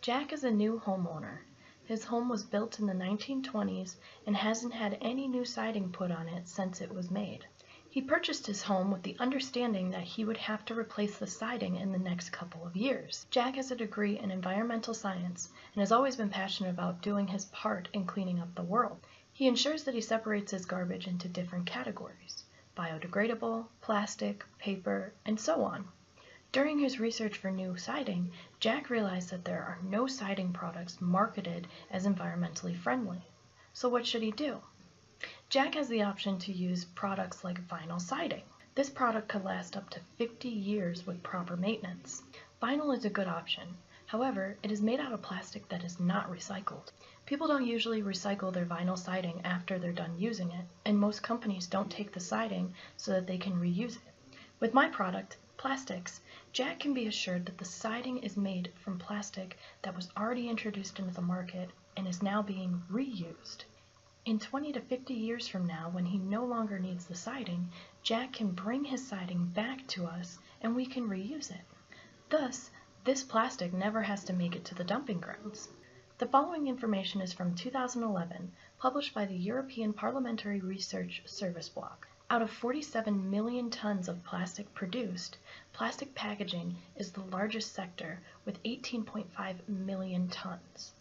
Jack is a new homeowner. His home was built in the 1920s and hasn't had any new siding put on it since it was made. He purchased his home with the understanding that he would have to replace the siding in the next couple of years. Jack has a degree in environmental science and has always been passionate about doing his part in cleaning up the world. He ensures that he separates his garbage into different categories: biodegradable, plastic, paper, and so on. During his research for new siding, Jack realized that there are no siding products marketed as environmentally friendly. So what should he do? Jack has the option to use products like vinyl siding. This product could last up to 50 years with proper maintenance. Vinyl is a good option. However, it is made out of plastic that is not recycled. People don't usually recycle their vinyl siding after they're done using it, and most companies don't take the siding so that they can reuse it. With my product, Plastics, Jack can be assured that the siding is made from plastic that was already introduced into the market and is now being reused. In 20 to 50 years from now, when he no longer needs the siding, Jack can bring his siding back to us and we can reuse it. Thus, this plastic never has to make it to the dumping grounds. The following information is from 2011, published by the European Parliamentary Research Service Block. Out of 47 million tons of plastic produced, plastic packaging is the largest sector with 18.5 million tons.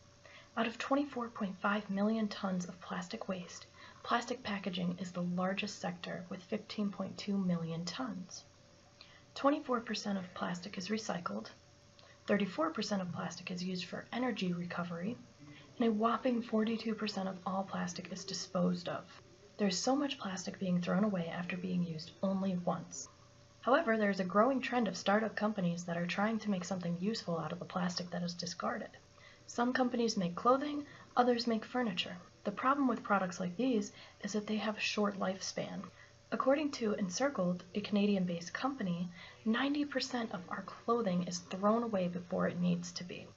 Out of 24.5 million tons of plastic waste, plastic packaging is the largest sector with 15.2 million tons. 24% of plastic is recycled, 34% of plastic is used for energy recovery, and a whopping 42% of all plastic is disposed of. There's so much plastic being thrown away after being used only once. However, there is a growing trend of startup companies that are trying to make something useful out of the plastic that is discarded. Some companies make clothing, others make furniture. The problem with products like these is that they have a short lifespan. According to Encircled, a Canadian-based company, 90% of our clothing is thrown away before it needs to be.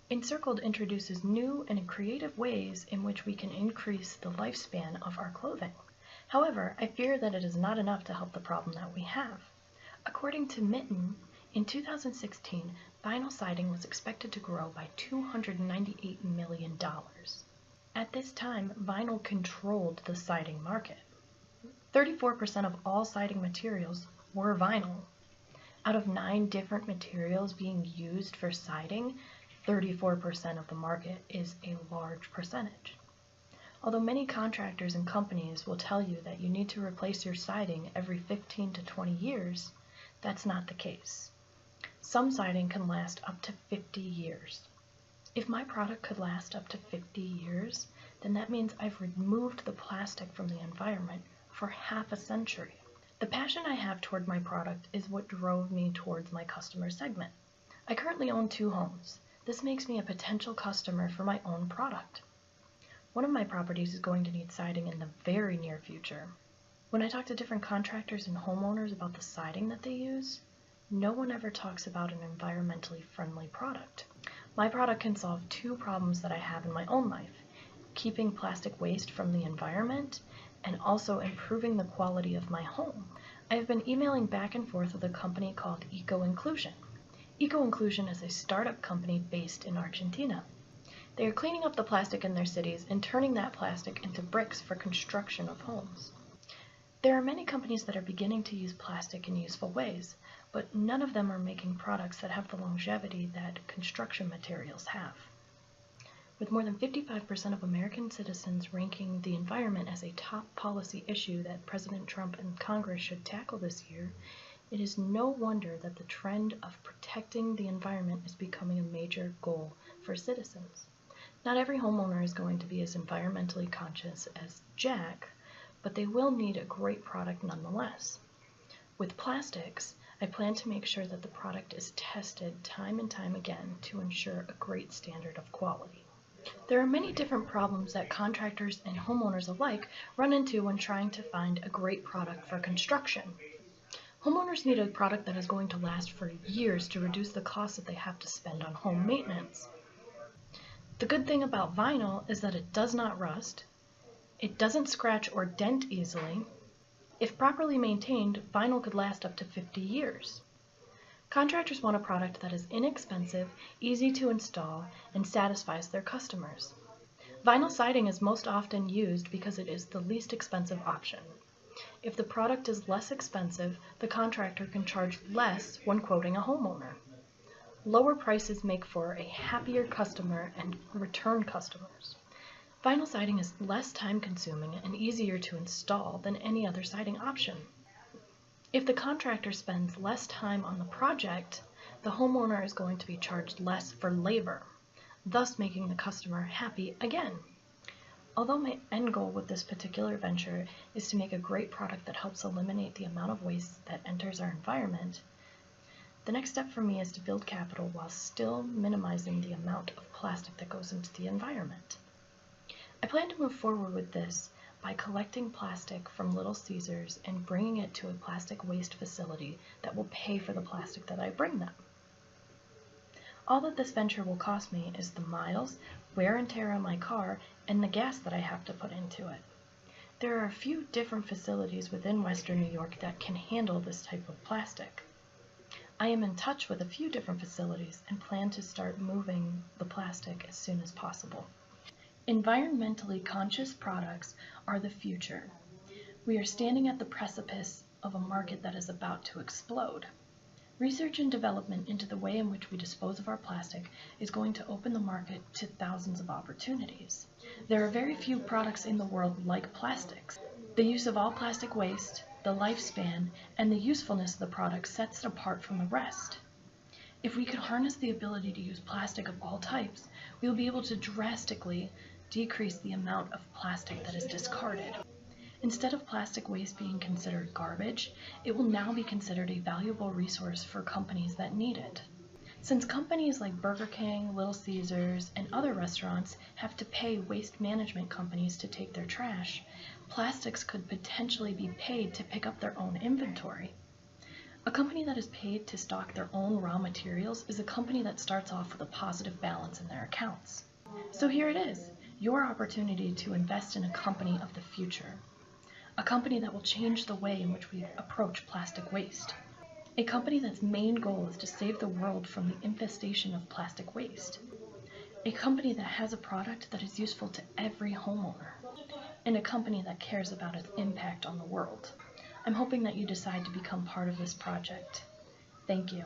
Encircled introduces new and creative ways in which we can increase the lifespan of our clothing. However, I fear that it is not enough to help the problem that we have. According to Mitten, in 2016, vinyl siding was expected to grow by $298 million. At this time, vinyl controlled the siding market. 34% of all siding materials were vinyl. Out of 9 different materials being used for siding, 34% of the market is a large percentage. Although many contractors and companies will tell you that you need to replace your siding every 15 to 20 years, that's not the case. Some siding can last up to 50 years. If my product could last up to 50 years, then that means I've removed the plastic from the environment for half a century. The passion I have toward my product is what drove me towards my customer segment. I currently own 2 homes. This makes me a potential customer for my own product. One of my properties is going to need siding in the very near future. When I talk to different contractors and homeowners about the siding that they use, no one ever talks about an environmentally friendly product. My product can solve 2 problems that I have in my own life: keeping plastic waste from the environment and also improving the quality of my home. I have been emailing back and forth with a company called Eco Inclusion. Eco Inclusion is a startup company based in Argentina. They are cleaning up the plastic in their cities and turning that plastic into bricks for construction of homes. There are many companies that are beginning to use plastic in useful ways, but none of them are making products that have the longevity that construction materials have. With more than 55% of American citizens ranking the environment as a top policy issue that President Trump and Congress should tackle this year, it is no wonder that the trend of protecting the environment is becoming a major goal for citizens. Not every homeowner is going to be as environmentally conscious as Jack, but they will need a great product nonetheless. With plastics, I plan to make sure that the product is tested time and time again to ensure a great standard of quality. There are many different problems that contractors and homeowners alike run into when trying to find a great product for construction. Homeowners need a product that is going to last for years to reduce the cost that they have to spend on home maintenance. The good thing about vinyl is that it does not rust, it doesn't scratch or dent easily. If properly maintained, vinyl could last up to 50 years. Contractors want a product that is inexpensive, easy to install, and satisfies their customers. Vinyl siding is most often used because it is the least expensive option. If the product is less expensive, the contractor can charge less when quoting a homeowner. Lower prices make for a happier customer and return customers. Vinyl siding is less time-consuming and easier to install than any other siding option. If the contractor spends less time on the project, the homeowner is going to be charged less for labor, thus making the customer happy again. Although my end goal with this particular venture is to make a great product that helps eliminate the amount of waste that enters our environment, the next step for me is to build capital while still minimizing the amount of plastic that goes into the environment. I plan to move forward with this by collecting plastic from Little Caesars and bringing it to a plastic waste facility that will pay for the plastic that I bring them. All that this venture will cost me is the miles, wear and tear on my car, and the gas that I have to put into it. There are a few different facilities within Western New York that can handle this type of plastic. I am in touch with a few different facilities and plan to start moving the plastic as soon as possible. Environmentally conscious products are the future. We are standing at the precipice of a market that is about to explode. Research and development into the way in which we dispose of our plastic is going to open the market to thousands of opportunities. There are very few products in the world like plastics. The use of all plastic waste, the lifespan, and the usefulness of the product sets it apart from the rest. If we could harness the ability to use plastic of all types, we will be able to drastically decrease the amount of plastic that is discarded. Instead of plastic waste being considered garbage, it will now be considered a valuable resource for companies that need it. Since companies like Burger King, Little Caesars, and other restaurants have to pay waste management companies to take their trash, plastics could potentially be paid to pick up their own inventory. A company that is paid to stock their own raw materials is a company that starts off with a positive balance in their accounts. So here it is, your opportunity to invest in a company of the future. A company that will change the way in which we approach plastic waste. A company that's main goal is to save the world from the infestation of plastic waste. A company that has a product that is useful to every homeowner. And a company that cares about its impact on the world. I'm hoping that you decide to become part of this project. Thank you.